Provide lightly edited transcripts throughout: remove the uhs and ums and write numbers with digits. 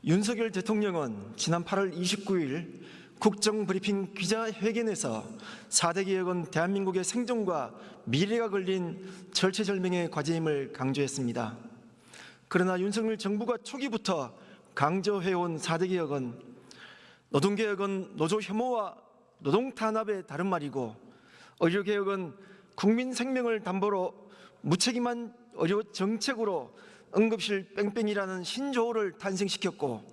윤석열 대통령은 지난 8월 29일 국정브리핑 기자회견에서 4대 개혁은 대한민국의 생존과 미래가 걸린 절체절명의 과제임을 강조했습니다. 그러나 윤석열 정부가 초기부터 강조해온 4대 개혁은 노동개혁은 노조 혐오와 노동 탄압의 다른 말이고, 의료개혁은 국민 생명을 담보로 무책임한 의료 정책으로 응급실 뺑뺑이라는 신조어를 탄생시켰고,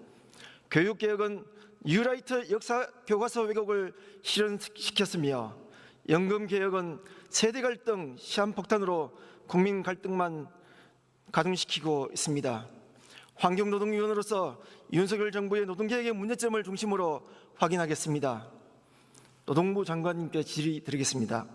교육개혁은 뉴라이트 역사 교과서 왜곡을 실현시켰으며, 연금개혁은 세대 갈등 시한폭탄으로 국민 갈등만 가중시키고 있습니다. 환경노동위원으로서 윤석열 정부의 노동개혁의 문제점을 중심으로 확인하겠습니다. 노동부 장관님께 질의 드리겠습니다.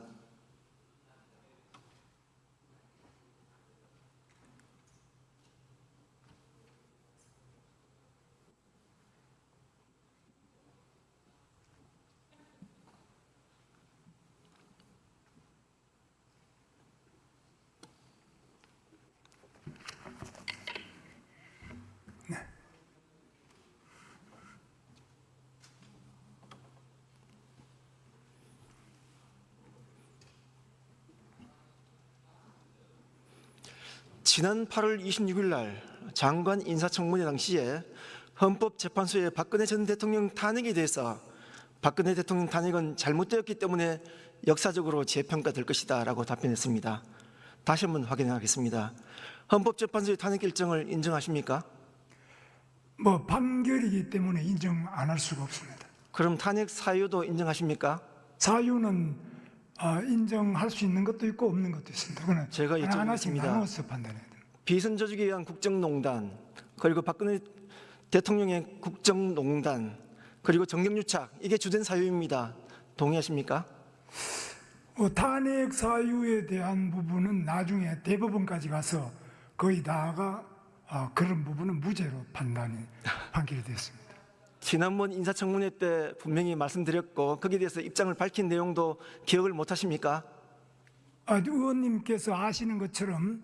지난 8월 26일 날 장관 인사청문회 당시에 헌법재판소의 박근혜 전 대통령 탄핵에 대해서 박근혜 대통령 탄핵은 잘못되었기 때문에 역사적으로 재평가될 것이다 라고 답변했습니다. 다시 한번 확인하겠습니다. 헌법재판소의 탄핵 결정을 인정하십니까? 판결이기 때문에 인정 안 할 수가 없습니다. 그럼 탄핵 사유도 인정하십니까? 사유는 인정할 수 있는 것도 있고 없는 것도 있습니다. 그거는 제가 하나씩 여쭤보겠습니다. 나눠서 판단해야 됩니다. 비선조직에 의한 국정농단, 그리고 박근혜 대통령의 국정농단, 그리고 정경유착, 이게 주된 사유입니다. 동의하십니까? 탄핵 사유에 대한 부분은 나중에 대법원까지 가서 거의 다가 그런 부분은 무죄로 판결이 됐습니다. 지난번 인사청문회 때 분명히 말씀드렸고, 거기에 대해서 입장을 밝힌 내용도 기억을 못하십니까? 의원님께서 아시는 것처럼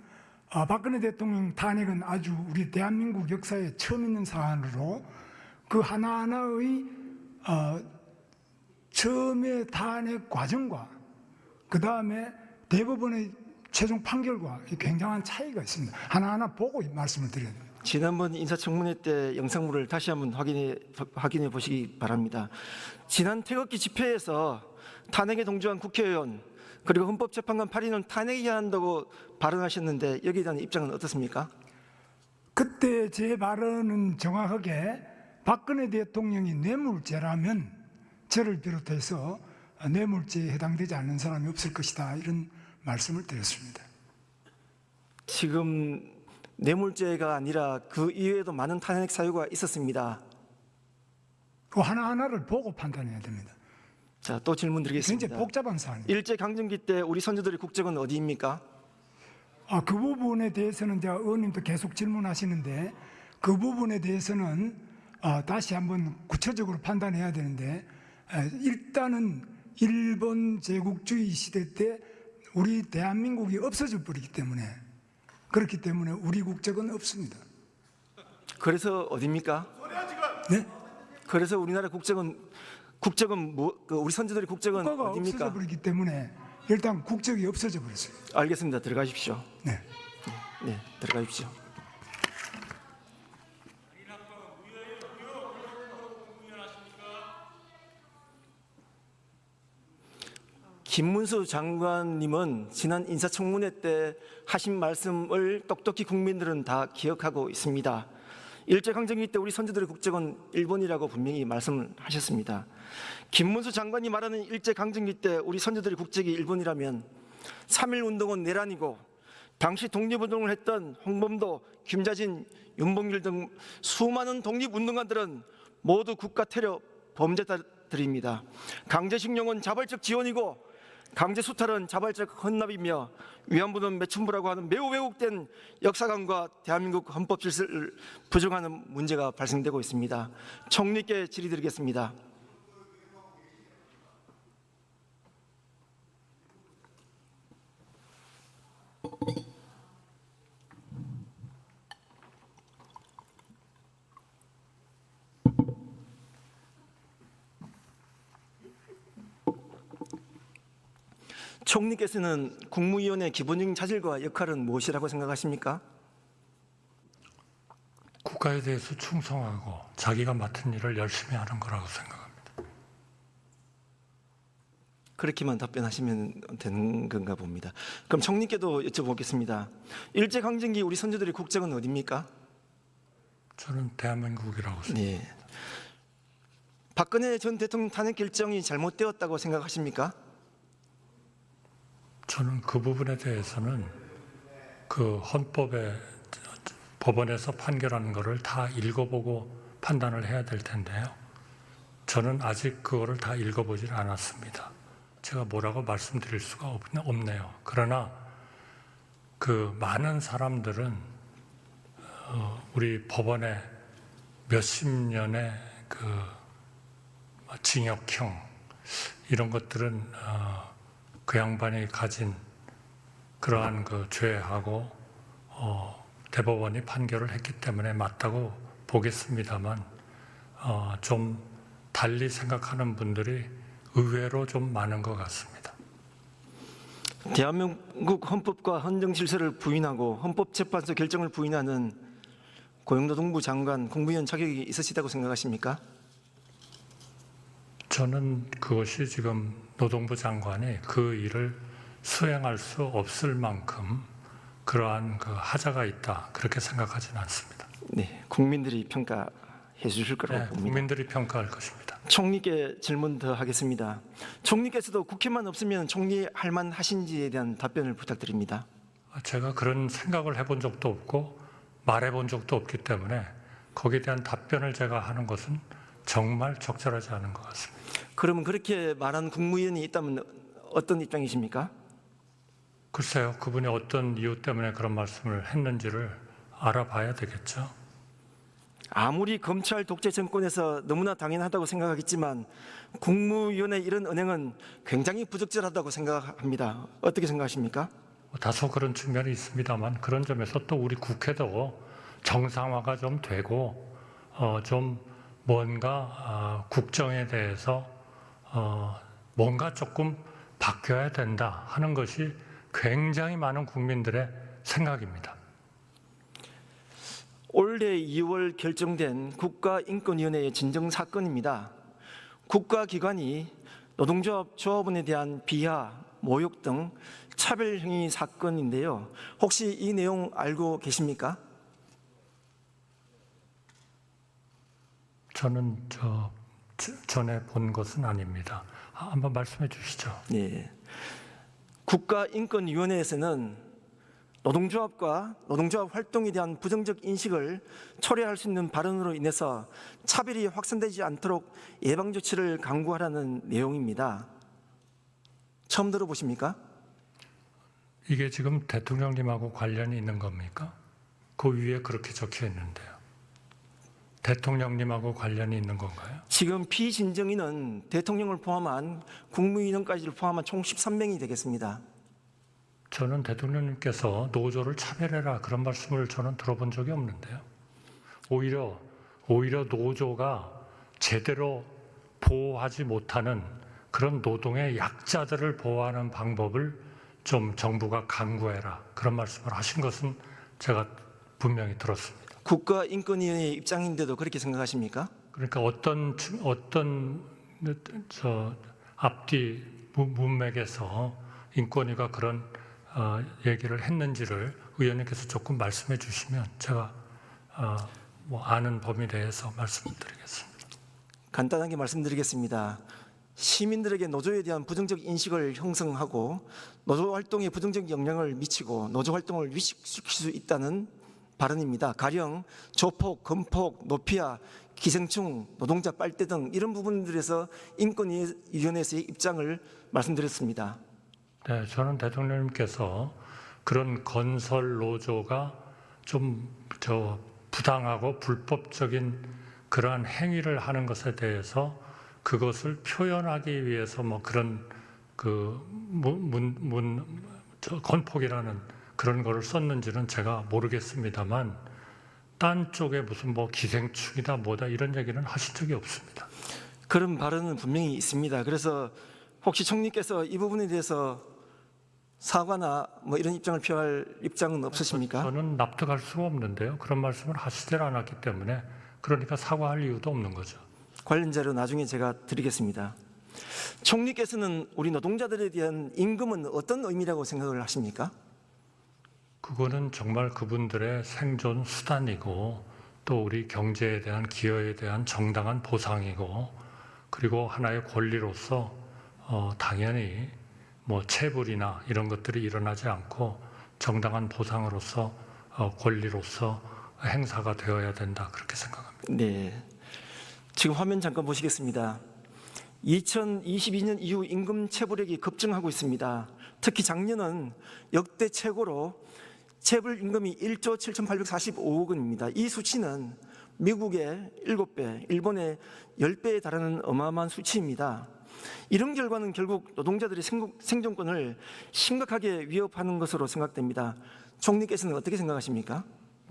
박근혜 대통령 탄핵은 아주 우리 대한민국 역사에 처음 있는 사안으로 그 하나하나의 처음의 탄핵 과정과 그 다음에 대법원의 최종 판결과 굉장한 차이가 있습니다. 하나하나 보고 말씀을 드려야 됩니다. 지난번 인사청문회 때 영상물을 다시 한번 확인해 보시기 바랍니다. 지난 태극기 집회에서 탄핵에 동조한 국회의원, 그리고 헌법재판관 8인은 탄핵해야 한다고 발언하셨는데 여기에 대한 입장은 어떻습니까? 그때 제 발언은 정확하게 박근혜 대통령이 뇌물죄라면 저를 비롯해서 뇌물죄에 해당되지 않는 사람이 없을 것이다, 이런 말씀을 드렸습니다. 지금 뇌물죄가 아니라 그 이외에도 많은 탄핵 사유가 있었습니다. 그 하나하나를 보고 판단해야 됩니다. 자, 또 질문 드리겠습니다. 굉장히 복잡한 사안입니다. 일제강점기 때 우리 선조들의 국적은 어디입니까? 그 부분에 대해서는 의원님도 계속 질문하시는데, 그 부분에 대해서는 다시 한번 구체적으로 판단해야 되는데, 일단은 일본 제국주의 시대 때 우리 대한민국이 없어져 버리기 때문에, 그렇기 때문에 우리 국적은 없습니다. 그래서 어디입니까? 네? 그래서 우리나라 국적은 우리 선조들의 국적은 국가가 어디입니까? 없어져 버리기 때문에 일단 국적이 없어져 버렸어요. 알겠습니다. 들어가십시오. 네. 네, 들어가십시오. 김문수 장관님은 지난 인사청문회 때 하신 말씀을 똑똑히 국민들은 다 기억하고 있습니다. 일제강점기 때 우리 선조들의 국적은 일본이라고 분명히 말씀을 하셨습니다. 김문수 장관이 말하는 일제강점기 때 우리 선조들의 국적이 일본이라면 3.1운동은 내란이고, 당시 독립운동을 했던 홍범도, 김자진, 윤봉길 등 수많은 독립운동가들은 모두 국가 테러 범죄자들입니다. 강제징용은 자발적 지원이고 강제수탈은 자발적 헌납이며 위안부는 매춘부라고 하는 매우 왜곡된 역사관과 대한민국 헌법 질서를 부정하는 문제가 발생되고 있습니다. 총리께 질의드리겠습니다. 총리께서는 국무위원의 기본적인 자질과 역할은 무엇이라고 생각하십니까? 국가에 대해서 충성하고 자기가 맡은 일을 열심히 하는 거라고 생각합니다. 그렇게만 답변하시면 되는 건가 봅니다. 그럼 총리께도 여쭤보겠습니다. 일제강점기 우리 선조들의 국적은 어디입니까? 저는 대한민국이라고 생각합니다. 네. 박근혜 전 대통령 탄핵 결정이 잘못되었다고 생각하십니까? 저는 그 부분에 대해서는 그 헌법에 법원에서 판결하는 것을 다 읽어보고 판단을 해야 될 텐데요. 저는 아직 그거를 다 읽어보질 않았습니다. 제가 뭐라고 말씀드릴 수가 없네요. 그러나 그 많은 사람들은 우리 법원의 몇십 년의 그 징역형 이런 것들은 그 양반이 가진 그러한 그 죄하고 대법원이 판결을 했기 때문에 맞다고 보겠습니다만 좀 달리 생각하는 분들이 의외로 좀 많은 것 같습니다. 대한민국 헌법과 헌정질서를 부인하고 헌법재판소 결정을 부인하는 고용노동부 장관 국무위원 자격이 있으시다고 생각하십니까? 저는 그것이 지금 노동부 장관이 그 일을 수행할 수 없을 만큼 그러한 그 하자가 있다 그렇게 생각하지는 않습니다. 네, 국민들이 평가해 주실 거라고 네, 봅니다. 국민들이 평가할 것입니다. 총리께 질문 더 하겠습니다. 총리께서도 국회만 없으면 총리 할 만하신지에 대한 답변을 부탁드립니다. 제가 그런 생각을 해본 적도 없고 말해본 적도 없기 때문에 거기에 대한 답변을 제가 하는 것은 정말 적절하지 않은 것 같습니다. 그러면 그렇게 말한 국무위원이 있다면 어떤 입장이십니까? 글쎄요, 그분이 어떤 이유 때문에 그런 말씀을 했는지를 알아봐야 되겠죠. 아무리 검찰 독재 정권에서 너무나 당연하다고 생각하겠지만 국무위원의 이런 언행은 굉장히 부적절하다고 생각합니다. 어떻게 생각하십니까? 다소 그런 측면이 있습니다만 그런 점에서 또 우리 국회도 정상화가 좀 되고 좀 뭔가 국정에 대해서 뭔가 조금 바뀌어야 된다 하는 것이 굉장히 많은 국민들의 생각입니다. 올해 2월 결정된 국가인권위원회의 진정사건입니다. 국가기관이 노동조합 조합원에 대한 비하, 모욕 등 차별행위 사건인데요. 혹시 이 내용 알고 계십니까? 저는 전에 본 것은 아닙니다. 한번 말씀해 주시죠. 네. 국가인권위원회에서는 노동조합과 노동조합 활동에 대한 부정적 인식을 초래할 수 있는 발언으로 인해서 차별이 확산되지 않도록 예방 조치를 강구하라는 내용입니다. 처음 들어보십니까? 이게 지금 대통령님하고 관련이 있는 겁니까? 그 위에 그렇게 적혀 있는데요. 대통령님하고 관련이 있는 건가요? 지금 피진정인은 대통령을 포함한 국무위원까지를 포함한 총 13명이 되겠습니다. 저는 대통령님께서 노조를 차별해라 그런 말씀을 저는 들어본 적이 없는데요. 오히려 노조가 제대로 보호하지 못하는 그런 노동의 약자들을 보호하는 방법을 좀 정부가 강구해라 그런 말씀을 하신 것은 제가 분명히 들었습니다. 국가인권위원회의 입장인데도 그렇게 생각하십니까? 그러니까 어떤 앞뒤 문맥에서 인권위가 그런 얘기를 했는지를 의원님께서 조금 말씀해 주시면 제가 아는 범위 내에서 말씀드리겠습니다. 간단하게 말씀드리겠습니다. 시민들에게 노조에 대한 부정적 인식을 형성하고 노조 활동에 부정적 영향을 미치고 노조 활동을 위축시킬 수 있다는 발언입니다. 가령 조폭, 검폭, 노피아, 기생충, 노동자 빨대 등 이런 부분들에서 인권위원회에서의 입장을 말씀드렸습니다. 네, 저는 대통령님께서 그런 건설 노조가 좀 부당하고 불법적인 그러한 행위를 하는 것에 대해서 그것을 표현하기 위해서 뭐 그런 건폭이라는 그런 거를 썼는지는 제가 모르겠습니다만 딴 쪽에 무슨 뭐 기생충이다 뭐다 이런 얘기는 하신 적이 없습니다. 그런 발언은 분명히 있습니다. 그래서 혹시 총리께서 이 부분에 대해서 사과나 뭐 이런 입장을 표할 입장은 없으십니까? 저는 납득할 수가 없는데요. 그런 말씀을 하시질 않았기 때문에 그러니까 사과할 이유도 없는 거죠. 관련 자료 나중에 제가 드리겠습니다. 총리께서는 우리 노동자들에 대한 임금은 어떤 의미라고 생각을 하십니까? 그거는 정말 그분들의 생존 수단이고 또 우리 경제에 대한 기여에 대한 정당한 보상이고 그리고 하나의 권리로서 당연히 뭐 체불이나 이런 것들이 일어나지 않고 정당한 보상으로서 권리로서 행사가 되어야 된다 그렇게 생각합니다. 네. 지금 화면 잠깐 보시겠습니다. 2022년 이후 임금 체불액이 급증하고 있습니다. 특히 작년은 역대 최고로 체불 임금이 1조 7,845억 원입니다. 이 수치는 미국의 7배, 일본의 10배에 달하는 어마어마한 수치입니다. 이런 결과는 결국 노동자들의 생존권을 심각하게 위협하는 것으로 생각됩니다. 총리께서는 어떻게 생각하십니까?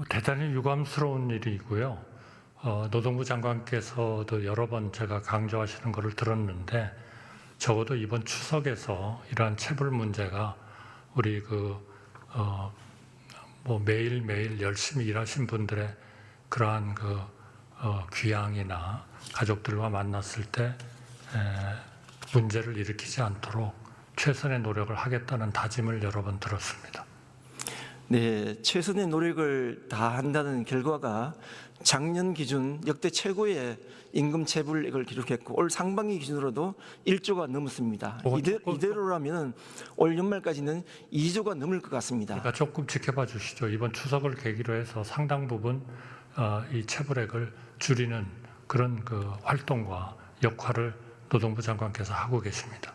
대단히 유감스러운 일이고요. 노동부 장관께서도 여러 번 제가 강조하시는 것을 들었는데 적어도 이번 추석에서 이러한 체불 문제가 우리 뭐 매일매일 열심히 일하신 분들의 그러한 귀향이나 가족들과 만났을 때 문제를 일으키지 않도록 최선의 노력을 하겠다는 다짐을 여러 번 들었습니다. 네, 최선의 노력을 다한다는 결과가 작년 기준 역대 최고의 임금 체불액을 기록했고 올 상반기 기준으로도 1조가 넘었습니다. 이대로라면 올 연말까지는 2조가 넘을 것 같습니다. 그러니까 조금 지켜봐 주시죠. 이번 추석을 계기로 해서 상당 부분 이 체불액을 줄이는 그런 활동과 역할을 노동부 장관께서 하고 계십니다.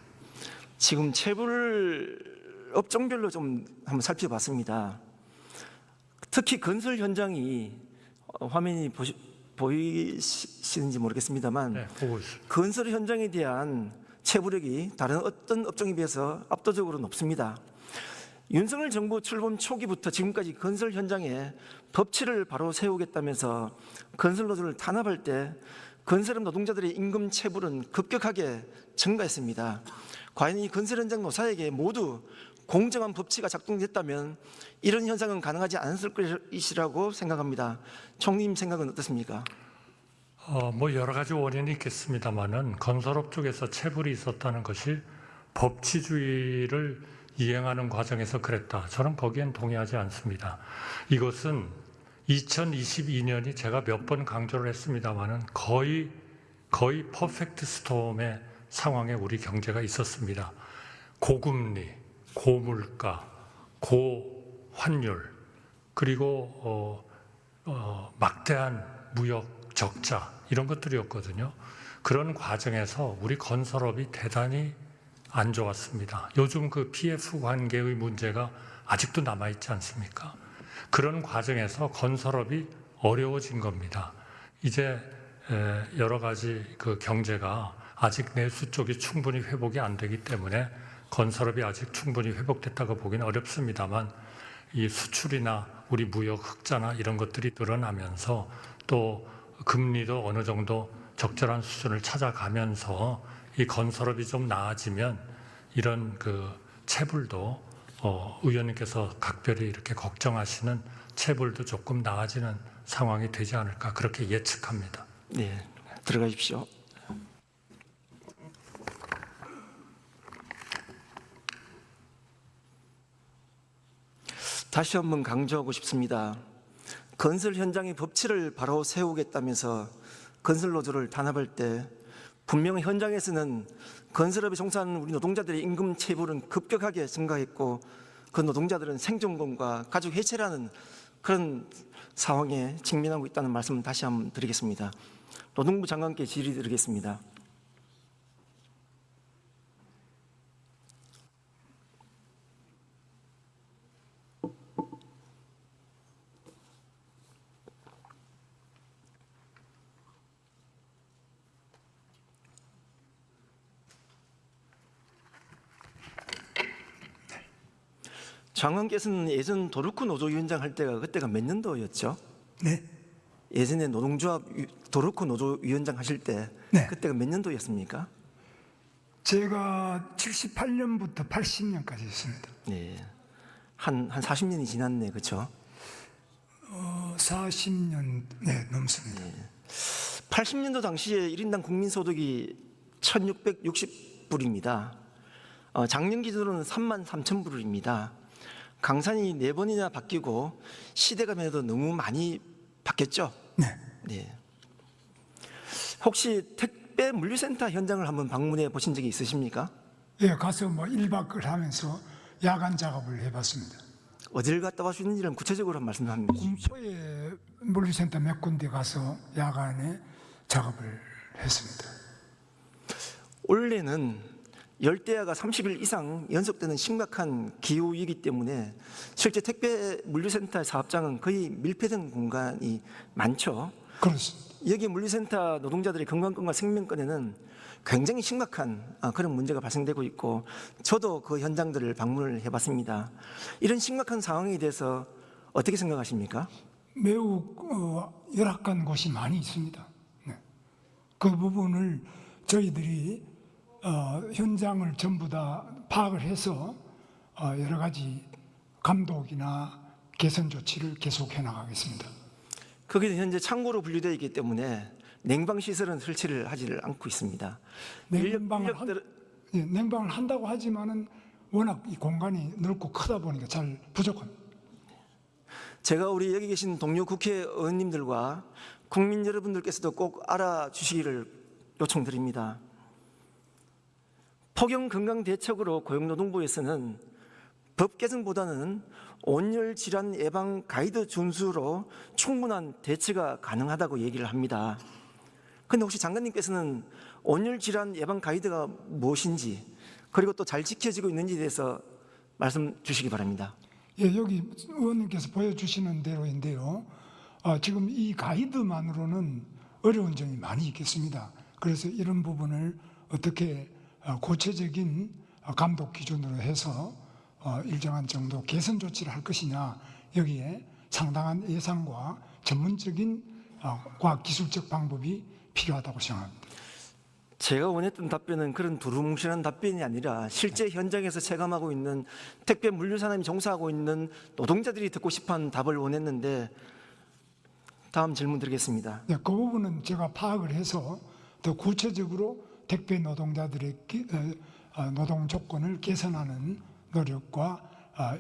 지금 체불 업종별로 좀 한번 살펴봤습니다. 특히 건설 현장이 화면이 보이시는지 모르겠습니다만 네, 보고 있습니다. 건설 현장에 대한 체불액이 다른 어떤 업종에 비해서 압도적으로 높습니다. 윤석열 정부 출범 초기부터 지금까지 건설 현장에 법치를 바로 세우겠다면서 건설 노조를 탄압할 때 건설업 노동자들의 임금 체불은 급격하게 증가했습니다. 과연 이 건설 현장 노사에게 모두 공정한 법치가 작동됐다면 이런 현상은 가능하지 않았을 것이라고 생각합니다. 총리님 생각은 어떻습니까? 뭐 여러 가지 원인이 있겠습니다만은 건설업 쪽에서 체불이 있었다는 것이 법치주의를 이행하는 과정에서 그랬다. 저는 거기엔 동의하지 않습니다. 이것은 2022년이 제가 몇 번 강조를 했습니다만은 거의 퍼펙트 스톰의 상황에 우리 경제가 있었습니다. 고금리, 고물가, 고환율, 그리고 막대한 무역 적자 이런 것들이었거든요. 그런 과정에서 우리 건설업이 대단히 안 좋았습니다. 요즘 PF 관계의 문제가 아직도 남아있지 않습니까? 그런 과정에서 건설업이 어려워진 겁니다. 이제 여러 가지 경제가 아직 내수 쪽이 충분히 회복이 안 되기 때문에 건설업이 아직 충분히 회복됐다고 보기는 어렵습니다만 이 수출이나 우리 무역 흑자나 이런 것들이 늘어나면서 또 금리도 어느 정도 적절한 수준을 찾아가면서 이 건설업이 좀 나아지면 이런 체불도 의원님께서 각별히 이렇게 걱정하시는 체불도 조금 나아지는 상황이 되지 않을까 그렇게 예측합니다. 네, 들어가십시오. 다시 한번 강조하고 싶습니다. 건설 현장의 법치를 바로 세우겠다면서 건설 노조를 탄압할 때 분명 현장에서는 건설업에 종사하는 우리 노동자들의 임금 체불은 급격하게 증가했고 그 노동자들은 생존권과 가족 해체라는 그런 상황에 직면하고 있다는 말씀을 다시 한번 드리겠습니다. 노동부 장관께 질의드리겠습니다. 장관께서는 예전 도르코 노조위원장 할 때가 그때가 몇 년도였죠? 네. 예전에 노동조합 도르코 노조위원장 하실 때 네. 그때가 몇 년도였습니까? 제가 78년부터 80년까지 했습니다. 네. 한 40년이 지났네, 그렇죠? 40년 넘습니다. 80년도 당시에 1인당 국민소득이 1,660불입니다. 작년 기준으로는 33,000불입니다. 강산이 4번이나 바뀌고 시대가 변해도 너무 많이 바뀌었죠? 네. 네. 혹시 택배 물류센터 현장을 한번 방문해 보신 적이 있으십니까? 예, 가서 뭐 1박을 하면서 야간 작업을 해봤습니다. 어딜 갔다 와주는지는 구체적으로 한 말씀 한번 해주십시오. 공포에 물류센터 몇 군데 가서 야간에 작업을 했습니다. 올해는 열대야가 30일 이상 연속되는 심각한 기후이기 때문에 실제 택배 물류센터 사업장은 거의 밀폐된 공간이 많죠. 그렇습니다. 여기 물류센터 노동자들의 건강권과 생명권에는 굉장히 심각한 그런 문제가 발생되고 있고 저도 그 현장들을 방문을 해봤습니다. 이런 심각한 상황에 대해서 어떻게 생각하십니까? 매우 열악한 곳이 많이 있습니다. 네. 그 부분을 저희들이 현장을 전부 다 파악을 해서 여러 가지 감독이나 개선 조치를 계속해 나가겠습니다. 거기는 현재 창고로 분류되어 있기 때문에 냉방 시설은 설치를 하지를 않고 있습니다. 냉방을 한다고 하지만은 워낙 이 공간이 넓고 크다 보니까 잘 부족합니다. 제가 우리 여기 계신 동료 국회의원님들과 국민 여러분들께서도 꼭 알아주시기를 요청드립니다. 폭염 건강 대책으로 고용노동부에서는 법 개정보다는 온열 질환 예방 가이드 준수로 충분한 대처가 가능하다고 얘기를 합니다. 그런데 혹시 장관님께서는 온열 질환 예방 가이드가 무엇인지 그리고 또 잘 지켜지고 있는지에 대해서 말씀 주시기 바랍니다. 예, 여기 의원님께서 보여주시는 대로인데요. 지금 이 가이드만으로는 어려운 점이 많이 있겠습니다. 그래서 이런 부분을 어떻게 구체적인 감독 기준으로 해서 일정한 정도 개선 조치를 할 것이냐, 여기에 상당한 예산과 전문적인 과학기술적 방법이 필요하다고 생각합니다. 제가 원했던 답변은 그런 두루뭉실한 답변이 아니라 실제 현장에서 체감하고 있는 택배 물류산업이 종사하고 있는 노동자들이 듣고 싶어하는 답을 원했는데 다음 질문 드리겠습니다. 네, 그 부분은 제가 파악을 해서 더 구체적으로 택배 노동자들의 노동 조건을 개선하는 노력과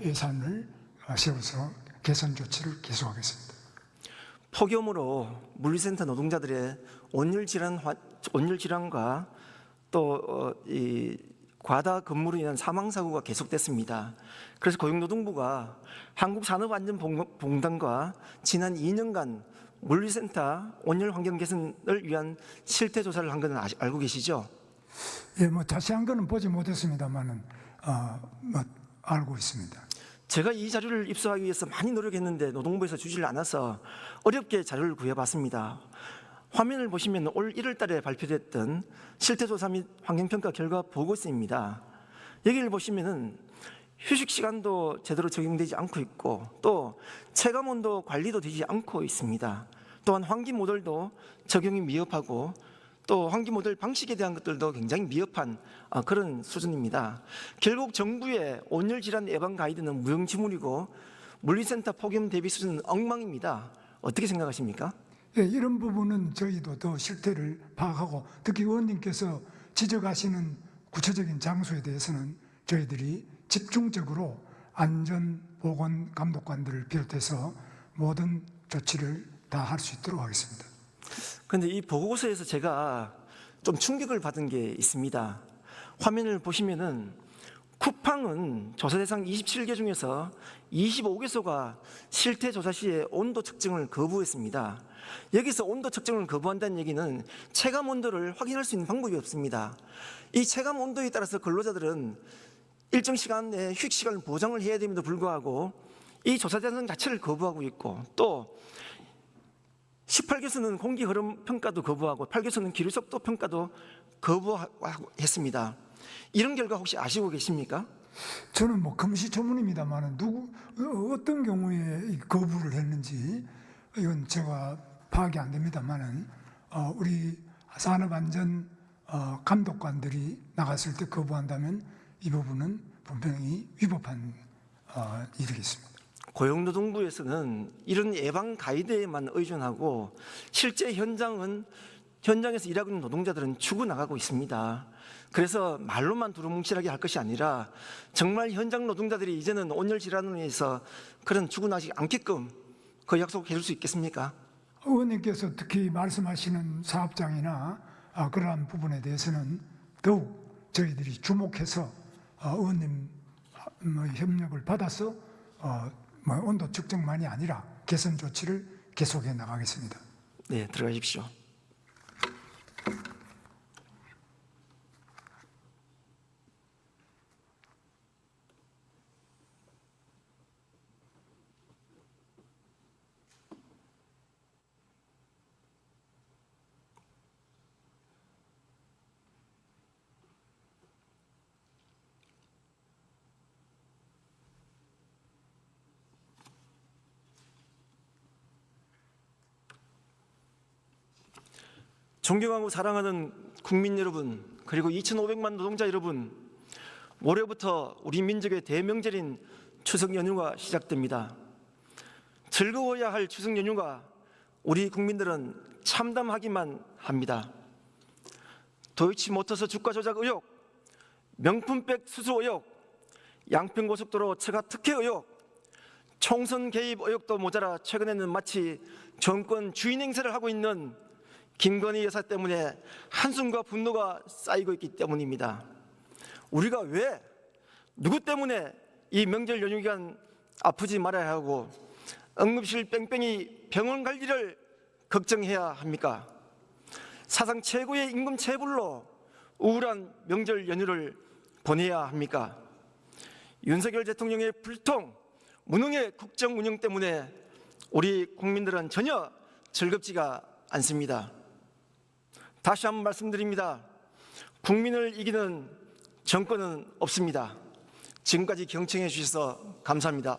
예산을 세워서 개선 조치를 계속하겠습니다. 폭염으로 물류센터 노동자들의 온열 질환과 또 이 과다 근무로 인한 사망 사고가 계속됐습니다. 그래서 고용노동부가 한국산업안전공단과 지난 2년간 물류센터 온열 환경 개선을 위한 실태 조사를 한 것은 알고 계시죠? 예, 뭐 자세한 거는 보지 못했습니다만은 뭐 알고 있습니다. 제가 이 자료를 입수하기 위해서 많이 노력했는데 노동부에서 주지를 않아서 어렵게 자료를 구해봤습니다. 화면을 보시면 올 1월 달에 발표됐던 실태조사 및 환경평가 결과 보고서입니다. 여기를 보시면은 휴식 시간도 제대로 적용되지 않고 있고 또 체감온도 관리도 되지 않고 있습니다. 또한 환기 모델도 적용이 미흡하고 또 환기 모델 방식에 대한 것들도 굉장히 미흡한 그런 수준입니다. 결국 정부의 온열 질환 예방 가이드는 무용지물이고 물류센터 폭염 대비 수준은 엉망입니다. 어떻게 생각하십니까? 예, 이런 부분은 저희도 더 실태를 파악하고 특히 의원님께서 지적하시는 구체적인 장소에 대해서는 저희들이 집중적으로 안전보건감독관들을 비롯해서 모든 조치를 다 할 수 있도록 하겠습니다. 그런데 이 보고서에서 제가 좀 충격을 받은 게 있습니다. 화면을 보시면은 쿠팡은 조사 대상 27개 중에서 25개소가 실태 조사 시에 온도 측정을 거부했습니다. 여기서 온도 측정을 거부한다는 얘기는 체감 온도를 확인할 수 있는 방법이 없습니다. 이 체감 온도에 따라서 근로자들은 일정 시간 내에 휴식 시간을 보장을 해야 됨에도 불구하고 이 조사 대상 자체를 거부하고 있고 또 18개소는 공기 흐름 평가도 거부하고 8개소는 기류 속도 평가도 거부했습니다. 이런 결과 혹시 아시고 계십니까? 저는 뭐 금시초문입니다만 어떤 경우에 거부를 했는지 이건 제가 파악이 안 됩니다만은 우리 산업안전 감독관들이 나갔을 때 거부한다면 이 부분은 분명히 위법한 일이겠습니다. 고용노동부에서는 이런 예방 가이드에만 의존하고 실제 현장에서 일하고 있는 노동자들은 죽어나가고 있습니다. 그래서 말로만 두루뭉실하게 할 것이 아니라 정말 현장 노동자들이 이제는 온열 질환에서 그런 죽어나지 않게끔 그 약속을 해줄 수 있겠습니까? 의원님께서 특히 말씀하시는 사업장이나 그러한 부분에 대해서는 더욱 저희들이 주목해서 의원님 협력을 받아서 온도 측정만이 아니라 개선 조치를 계속해 나가겠습니다. 네, 들어가십시오. 존경하고 사랑하는 국민 여러분, 그리고 2,500만 노동자 여러분, 올해부터 우리 민족의 대명절인 추석 연휴가 시작됩니다. 즐거워야 할 추석 연휴가 우리 국민들은 참담하기만 합니다. 도이치모터스 주가 조작 의혹, 명품백 수수 의혹, 양평고속도로 처가 특혜 의혹, 총선 개입 의혹도 모자라 최근에는 마치 정권 주인 행세를 하고 있는 김건희 여사 때문에 한숨과 분노가 쌓이고 있기 때문입니다. 우리가 왜 누구 때문에 이 명절 연휴 기간 아프지 말아야 하고 응급실 뺑뺑이 병원 갈 일을 걱정해야 합니까? 사상 최고의 임금 체불로 우울한 명절 연휴를 보내야 합니까? 윤석열 대통령의 불통, 무능의 국정 운영 때문에 우리 국민들은 전혀 즐겁지가 않습니다. 다시 한번 말씀드립니다. 국민을 이기는 정권은 없습니다. 지금까지 경청해 주셔서 감사합니다.